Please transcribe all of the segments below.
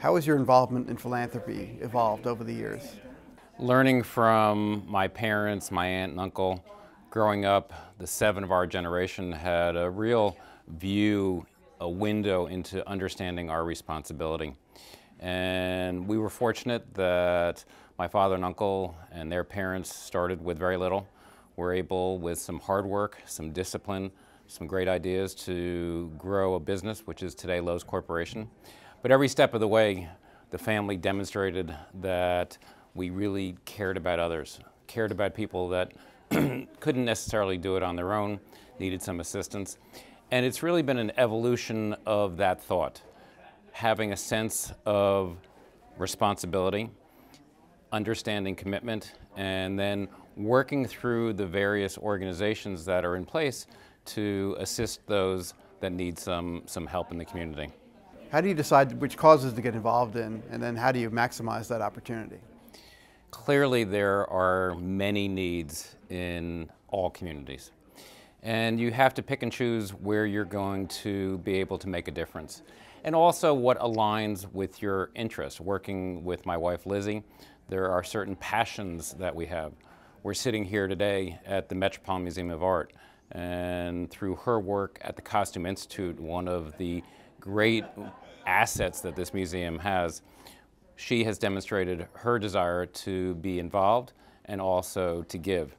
How has your involvement in philanthropy evolved over the years? Learning from my parents, my aunt and uncle, growing up, the 7 of our generation had a real view, a window into understanding our responsibility. And we were fortunate that my father and uncle and their parents started with very little. Were able, with some hard work, some discipline, some great ideas, to grow a business, which is today Loews Corporation. But every step of the way, the family demonstrated that we really cared about others, cared about people that couldn't necessarily do it on their own, needed some assistance. And it's really been an evolution of that thought, having a sense of responsibility, understanding commitment, and then working through the various organizations that are in place to assist those that need some help in the community. How do you decide which causes to get involved in, and then how do you maximize that opportunity? Clearly, there are many needs in all communities, and you have to pick and choose where you're going to be able to make a difference, and also what aligns with your interests. Working with my wife Lizzie, there are certain passions that we have. We're sitting here today at the Metropolitan Museum of Art, and through her work at the Costume Institute, one of the great assets that this museum has, she has demonstrated her desire to be involved and also to give.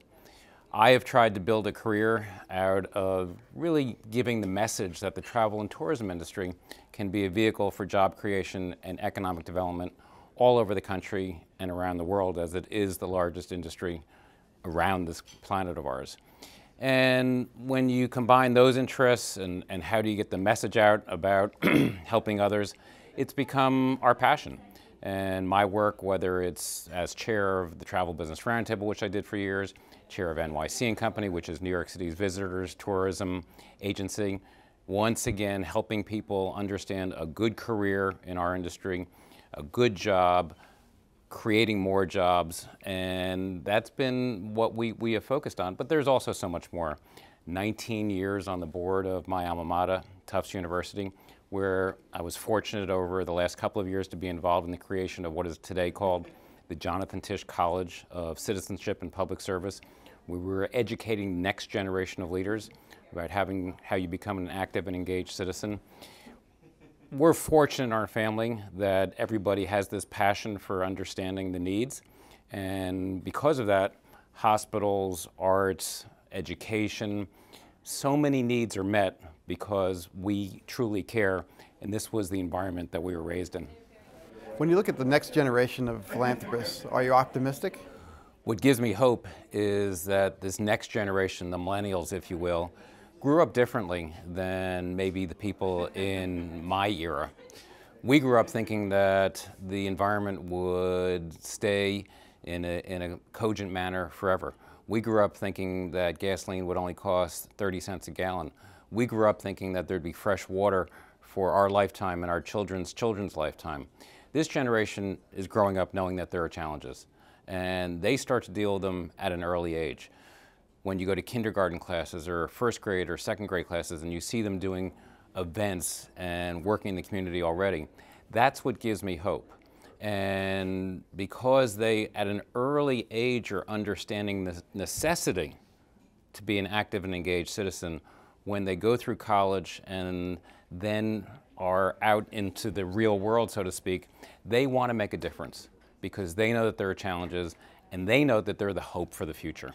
I have tried to build a career out of really giving the message that the travel and tourism industry can be a vehicle for job creation and economic development all over the country and around the world, as it is the largest industry around this planet of ours. And when you combine those interests and how do you get the message out about helping others, it's become our passion. And my work, whether it's as chair of the Travel Business Roundtable, which I did for years, chair of NYC and Company, which is New York City's visitors tourism agency, once again helping people understand a good career in our industry, a good job, creating more jobs, and that's been what we have focused on. But there's also so much more. 19 years on the board of my alma mater, Tufts University, where I was fortunate over the last couple of years to be involved in the creation of what is today called the Jonathan Tisch College of Citizenship and Public Service. We were educating the next generation of leaders about how you become an active and engaged citizen. We're fortunate in our family that everybody has this passion for understanding the needs, and because of that, hospitals, arts, education, so many needs are met because we truly care, and this was the environment that we were raised in. When you look at the next generation of philanthropists, are you optimistic? What gives me hope is that this next generation, the millennials, if you will, grew up differently than maybe the people in my era. We grew up thinking that the environment would stay in a cogent manner forever. We grew up thinking that gasoline would only cost 30 cents a gallon. We grew up thinking that there'd be fresh water for our lifetime and our children's lifetime. This generation is growing up knowing that there are challenges, and they start to deal with them at an early age. When you go to kindergarten classes or first grade or second grade classes and you see them doing events and working in the community already, that's what gives me hope. And because they, at an early age, are understanding the necessity to be an active and engaged citizen, when they go through college and then are out into the real world, so to speak, they want to make a difference because they know that there are challenges and they know that they're the hope for the future.